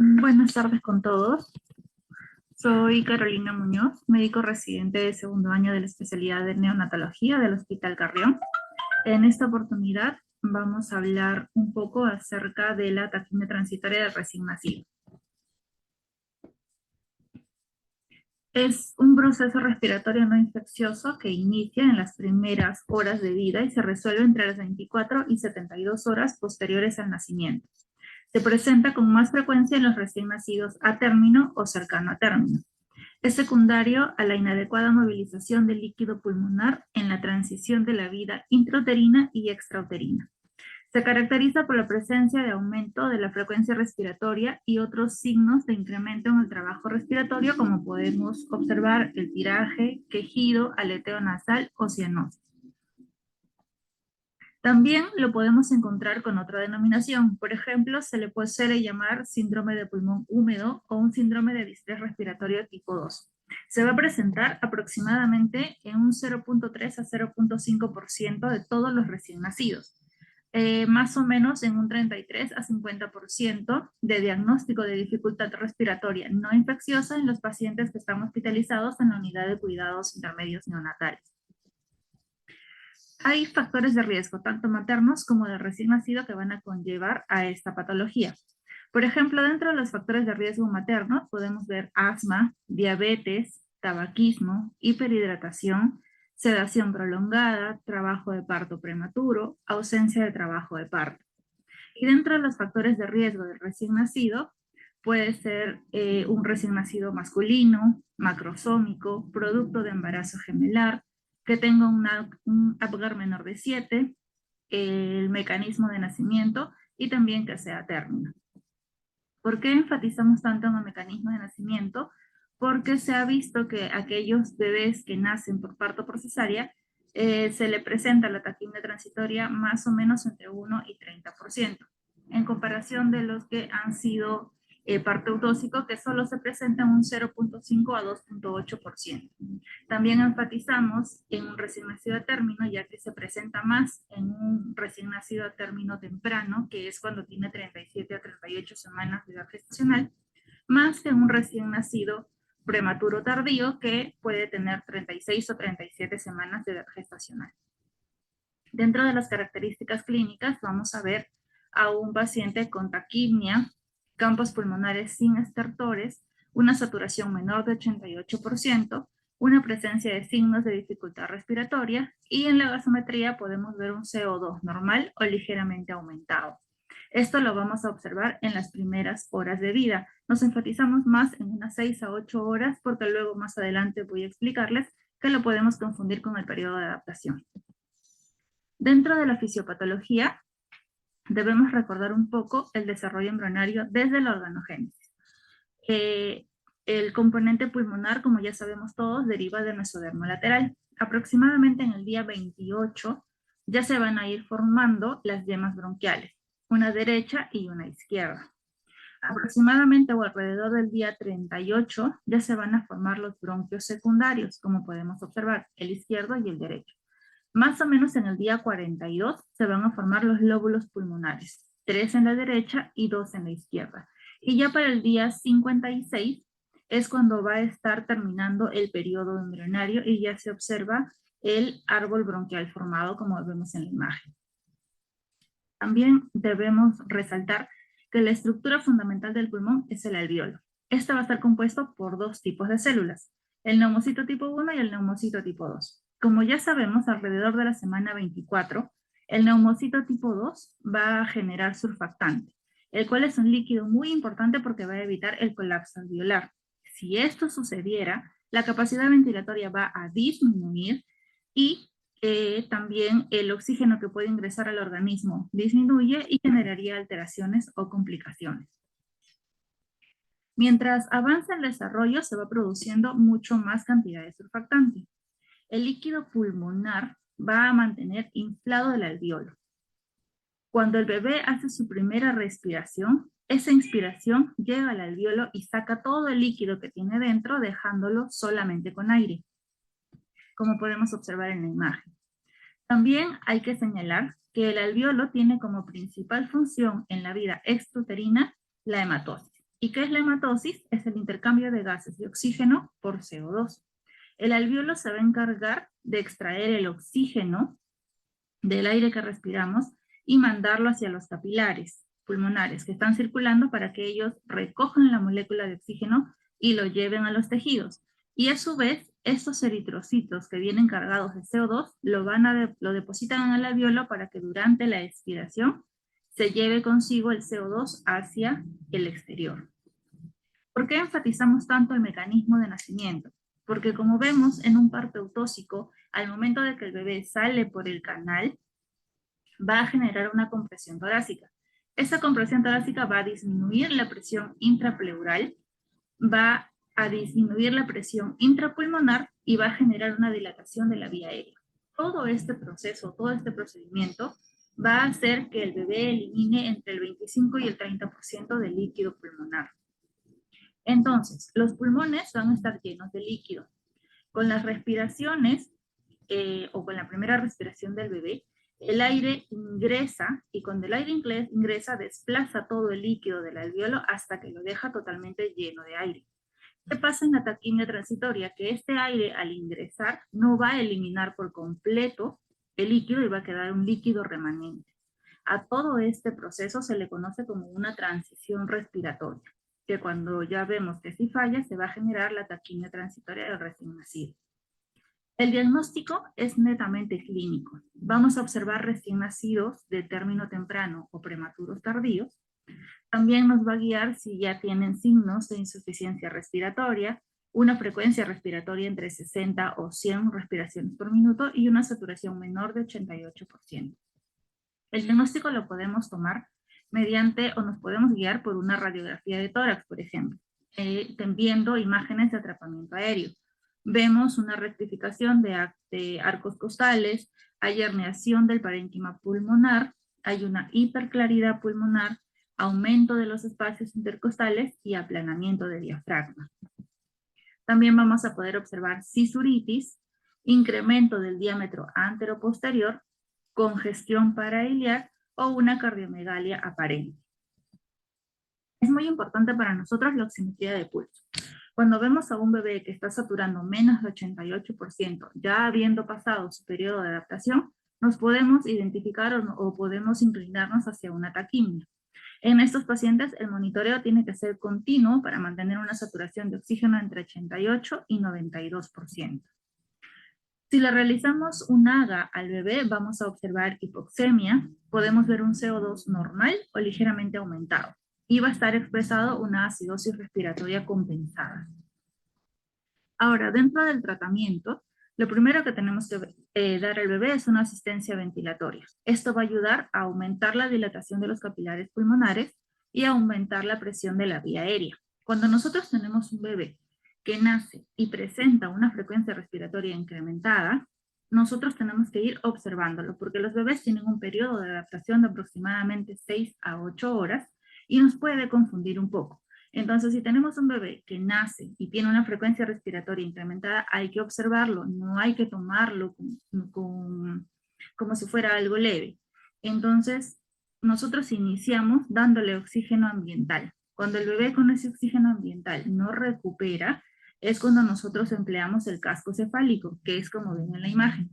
Buenas tardes con todos. Soy Carolina Muñoz, médico residente de segundo año de la especialidad de neonatología del Hospital Carrión. En esta oportunidad vamos a hablar un poco acerca de la taquimia transitoria del recién nacido. Es un proceso respiratorio no infeccioso que inicia en las primeras horas de vida y se resuelve entre las 24 y 72 horas posteriores al nacimiento. Se presenta con más frecuencia en los recién nacidos a término o cercano a término. Es secundario a la inadecuada movilización del líquido pulmonar en la transición de la vida intrauterina y extrauterina. Se caracteriza por la presencia de aumento de la frecuencia respiratoria y otros signos de incremento en el trabajo respiratorio, como podemos observar el tiraje, quejido, aleteo nasal o cianosis. También lo podemos encontrar con otra denominación. Por ejemplo, se le puede llamar síndrome de pulmón húmedo o un síndrome de distrés respiratorio tipo 2. Se va a presentar aproximadamente en un 0.3 a 0.5% de todos los recién nacidos. Más o menos en un 33 a 50% de diagnóstico de dificultad respiratoria no infecciosa en los pacientes que están hospitalizados en la unidad de cuidados intermedios neonatales. Hay factores de riesgo, tanto maternos como del recién nacido, que van a conllevar a esta patología. Por ejemplo, dentro de los factores de riesgo maternos podemos ver asma, diabetes, tabaquismo, hiperhidratación, sedación prolongada, trabajo de parto prematuro, ausencia de trabajo de parto. Y dentro de los factores de riesgo del recién nacido, puede ser un recién nacido masculino, macrosómico, producto de embarazo gemelar, que tenga un Apgar menor de 7, el mecanismo de nacimiento y también que sea término. ¿Por qué enfatizamos tanto en el mecanismo de nacimiento? Porque se ha visto que aquellos bebés que nacen por parto por cesárea se le presenta la taquimia transitoria más o menos entre 1 y 30%, en comparación de los que han sido parto eutóxico, que solo se presentan un 0.5 a 2.8%. También enfatizamos en un recién nacido a término, ya que se presenta más en un recién nacido a término temprano, que es cuando tiene 37 a 38 semanas de edad gestacional, más que en un recién nacido prematuro tardío, que puede tener 36 o 37 semanas de edad gestacional. Dentro de las características clínicas vamos a ver a un paciente con taquimia, campos pulmonares sin estertores, una saturación menor de 88%, una presencia de signos de dificultad respiratoria, y en la gasometría podemos ver un CO2 normal o ligeramente aumentado. Esto lo vamos a observar en las primeras horas de vida. Nos enfatizamos más en unas 6 a 8 horas, porque luego más adelante voy a explicarles que lo podemos confundir con el periodo de adaptación. Dentro de la fisiopatología, debemos recordar un poco el desarrollo embrionario desde la organogénesis. El componente pulmonar, como ya sabemos todos, deriva del mesodermo lateral. Aproximadamente en el día 28 ya se van a ir formando las yemas bronquiales, una derecha y una izquierda. Aproximadamente o alrededor del día 38 ya se van a formar los bronquios secundarios, como podemos observar, el izquierdo y el derecho. Más o menos en el día 42 se van a formar los lóbulos pulmonares, 3 en la derecha y 2 en la izquierda. Y ya para el día 56 es cuando va a estar terminando el periodo embrionario y ya se observa el árbol bronquial formado, como vemos en la imagen. También debemos resaltar que la estructura fundamental del pulmón es el alveolo. Este va a estar compuesto por dos tipos de células, el neumocito tipo 1 y el neumocito tipo 2. Como ya sabemos, alrededor de la semana 24, el neumocito tipo 2 va a generar surfactante, el cual es un líquido muy importante porque va a evitar el colapso alveolar. Si esto sucediera, la capacidad ventilatoria va a disminuir y también el oxígeno que puede ingresar al organismo disminuye y generaría alteraciones o complicaciones. Mientras avanza el desarrollo, se va produciendo mucho más cantidad de surfactante. El líquido pulmonar va a mantener inflado el alveolo. Cuando el bebé hace su primera respiración, esa inspiración llega al alveolo y saca todo el líquido que tiene dentro, dejándolo solamente con aire, como podemos observar en la imagen. También hay que señalar que el alveolo tiene como principal función en la vida extrauterina la hematosis. ¿Y qué es la hematosis? Es el intercambio de gases de oxígeno por CO2. El alveolo se va a encargar de extraer el oxígeno del aire que respiramos y mandarlo hacia los capilares pulmonares que están circulando para que ellos recojan la molécula de oxígeno y lo lleven a los tejidos. Y a su vez, estos eritrocitos que vienen cargados de CO2 lo depositan en el alveolo para que durante la expiración se lleve consigo el CO2 hacia el exterior. ¿Por qué enfatizamos tanto el mecanismo de nacimiento? Porque como vemos en un parto eutóxico, al momento de que el bebé sale por el canal, va a generar una compresión torácica. Esa compresión torácica va a disminuir la presión intrapleural, va a disminuir la presión intrapulmonar y va a generar una dilatación de la vía aérea. Todo este proceso, todo este procedimiento va a hacer que el bebé elimine entre el 25 y el 30% del líquido pulmonar. Entonces, los pulmones van a estar llenos de líquido. Con las respiraciones o con la primera respiración del bebé, el aire ingresa y cuando el aire ingresa desplaza todo el líquido del alveolo hasta que lo deja totalmente lleno de aire. ¿Qué pasa en la taquimia transitoria? Que este aire al ingresar no va a eliminar por completo el líquido y va a quedar un líquido remanente. A todo este proceso se le conoce como una transición respiratoria, que cuando ya vemos que si falla se va a generar la taquimia transitoria del recién nacido. El diagnóstico es netamente clínico. Vamos a observar recién nacidos de término temprano o prematuros tardíos. También nos va a guiar si ya tienen signos de insuficiencia respiratoria, una frecuencia respiratoria entre 60 o 100 respiraciones por minuto y una saturación menor de 88%. El diagnóstico lo podemos tomar mediante o nos podemos guiar por una radiografía de tórax, por ejemplo, viendo imágenes de atrapamiento aéreo. Vemos una rectificación de arcos costales, hay herniación del parénquima pulmonar, hay una hiperclaridad pulmonar, aumento de los espacios intercostales y aplanamiento de diafragma. También vamos a poder observar cisuritis, incremento del diámetro anteroposterior, congestión parailiar o una cardiomegalia aparente. Es muy importante para nosotros la oximetría de pulso. Cuando vemos a un bebé que está saturando menos de 88%, ya habiendo pasado su periodo de adaptación, nos podemos identificar o podemos inclinarnos hacia una taquimia. En estos pacientes, el monitoreo tiene que ser continuo para mantener una saturación de oxígeno entre 88 y 92%. Si le realizamos un AGA al bebé, vamos a observar hipoxemia, podemos ver un CO2 normal o ligeramente aumentado, y va a estar expresado una acidosis respiratoria compensada. Ahora, dentro del tratamiento, lo primero que tenemos que dar al bebé es una asistencia ventilatoria. Esto va a ayudar a aumentar la dilatación de los capilares pulmonares y a aumentar la presión de la vía aérea. Cuando nosotros tenemos un bebé que nace y presenta una frecuencia respiratoria incrementada, nosotros tenemos que ir observándolo, porque los bebés tienen un periodo de adaptación de aproximadamente 6 a 8 horas y nos puede confundir un poco. Entonces, si tenemos un bebé que nace y tiene una frecuencia respiratoria incrementada, hay que observarlo, no hay que tomarlo como si fuera algo leve. Entonces, nosotros iniciamos dándole oxígeno ambiental. Cuando el bebé con ese oxígeno ambiental no recupera, es cuando nosotros empleamos el casco cefálico, que es como ven en la imagen.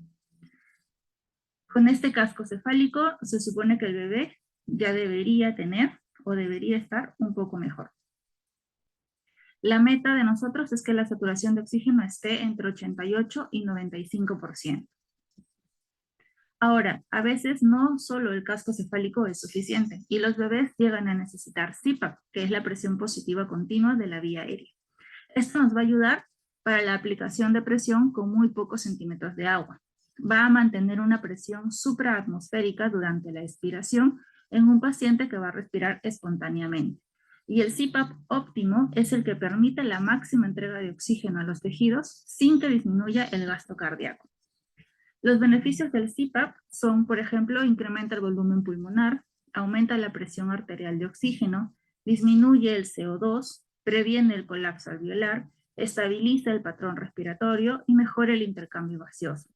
Con este casco cefálico se supone que el bebé ya debería tener o debería estar un poco mejor. La meta de nosotros es que la saturación de oxígeno esté entre 88 y 95%. Ahora, a veces no solo el casco cefálico es suficiente y los bebés llegan a necesitar CPAP, que es la presión positiva continua de la vía aérea. Esto nos va a ayudar para la aplicación de presión con muy pocos centímetros de agua. Va a mantener una presión supraatmosférica durante la expiración en un paciente que va a respirar espontáneamente. Y el CPAP óptimo es el que permite la máxima entrega de oxígeno a los tejidos sin que disminuya el gasto cardíaco. Los beneficios del CPAP son, por ejemplo, incrementa el volumen pulmonar, aumenta la presión arterial de oxígeno, disminuye el CO2, previene el colapso alveolar, estabiliza el patrón respiratorio y mejora el intercambio gaseoso.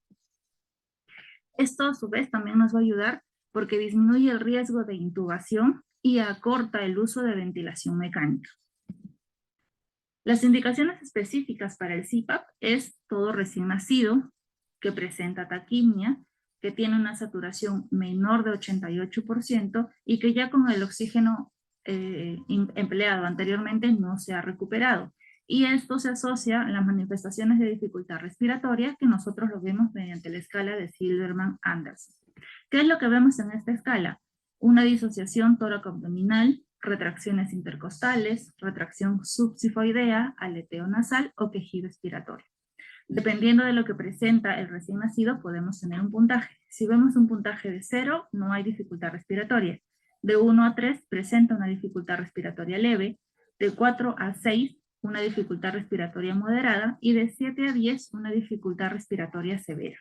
Esto a su vez también nos va a ayudar porque disminuye el riesgo de intubación y acorta el uso de ventilación mecánica. Las indicaciones específicas para el CPAP es todo recién nacido que presenta taquimia, que tiene una saturación menor de 88% y que ya con el oxígeno empleado anteriormente no se ha recuperado. Y esto se asocia a las manifestaciones de dificultad respiratoria que nosotros lo vemos mediante la escala de Silverman-Anderson. ¿Qué es lo que vemos en esta escala? Una disociación tóraco-abdominal, retracciones intercostales, retracción subsifoidea, aleteo nasal o quejido expiratorio. Dependiendo de lo que presenta el recién nacido, podemos tener un puntaje. Si vemos un puntaje de 0, no hay dificultad respiratoria. De 1 a 3 presenta una dificultad respiratoria leve. De 4 a 6, una dificultad respiratoria moderada. Y de 7 a 10, una dificultad respiratoria severa.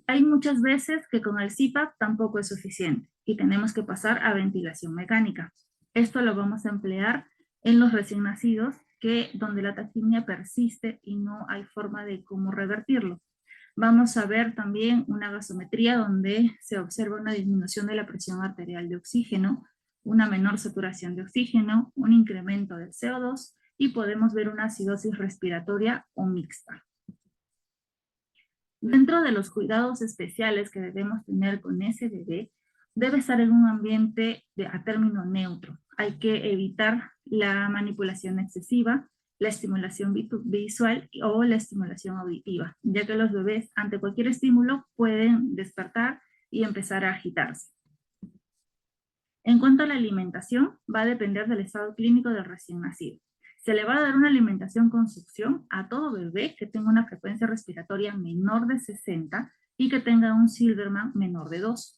Hay muchas veces que con el CPAP tampoco es suficiente y tenemos que pasar a ventilación mecánica. Esto lo vamos a emplear en los recién nacidos donde la taquimia persiste y no hay forma de cómo revertirlo. Vamos a ver también una gasometría donde se observa una disminución de la presión arterial de oxígeno, una menor saturación de oxígeno, un incremento del CO2 y podemos ver una acidosis respiratoria o mixta. Dentro de los cuidados especiales que debemos tener con ese bebé, debe estar en un ambiente a término neutro. Hay que evitar la manipulación excesiva, la estimulación visual o la estimulación auditiva, ya que los bebés ante cualquier estímulo pueden despertar y empezar a agitarse. En cuanto a la alimentación, va a depender del estado clínico del recién nacido. Se le va a dar una alimentación con succión a todo bebé que tenga una frecuencia respiratoria menor de 60 y que tenga un Silverman menor de 2.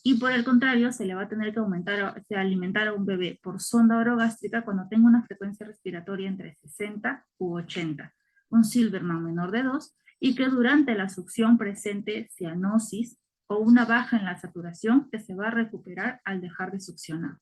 Y por el contrario, se le va a tener que alimentar a un bebé por sonda orogástrica cuando tenga una frecuencia respiratoria entre 60 u 80, un Silverman menor de 2, y que durante la succión presente cianosis o una baja en la saturación que se va a recuperar al dejar de succionar.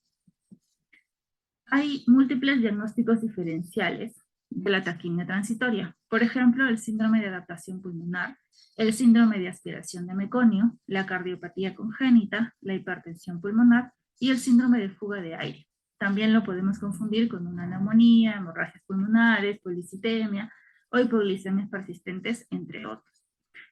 Hay múltiples diagnósticos diferenciales de la taquimia transitoria. Por ejemplo, el síndrome de adaptación pulmonar, el síndrome de aspiración de meconio, la cardiopatía congénita, la hipertensión pulmonar y el síndrome de fuga de aire. También lo podemos confundir con una neumonía, hemorragias pulmonares, policitemia o hipoglicemias persistentes, entre otros.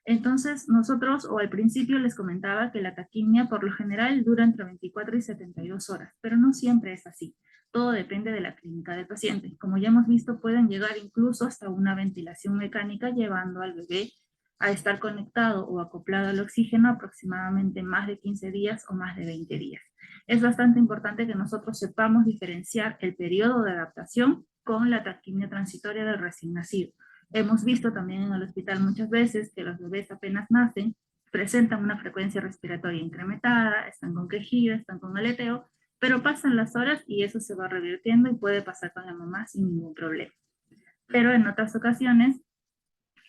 Entonces, nosotros, o al principio les comentaba que la taquimia por lo general dura entre 24 y 72 horas, pero no siempre es así. Todo depende de la clínica del paciente. Como ya hemos visto, pueden llegar incluso hasta una ventilación mecánica llevando al bebé a estar conectado o acoplado al oxígeno aproximadamente más de 15 días o más de 20 días. Es bastante importante que nosotros sepamos diferenciar el periodo de adaptación con la taquimia transitoria del recién nacido. Hemos visto también en el hospital muchas veces que los bebés apenas nacen, presentan una frecuencia respiratoria incrementada, están con quejido, están con aleteo, pero pasan las horas y eso se va revirtiendo y puede pasar con la mamá sin ningún problema. Pero en otras ocasiones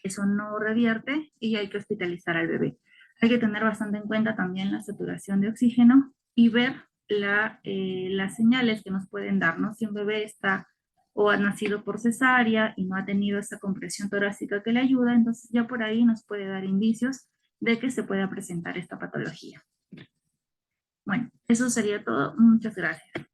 eso no revierte y hay que hospitalizar al bebé. Hay que tener bastante en cuenta también la saturación de oxígeno y ver las señales que nos pueden dar, ¿no? Si un bebé está o ha nacido por cesárea y no ha tenido esa compresión torácica que le ayuda, entonces ya por ahí nos puede dar indicios de que se pueda presentar esta patología. Bueno, eso sería todo. Muchas gracias.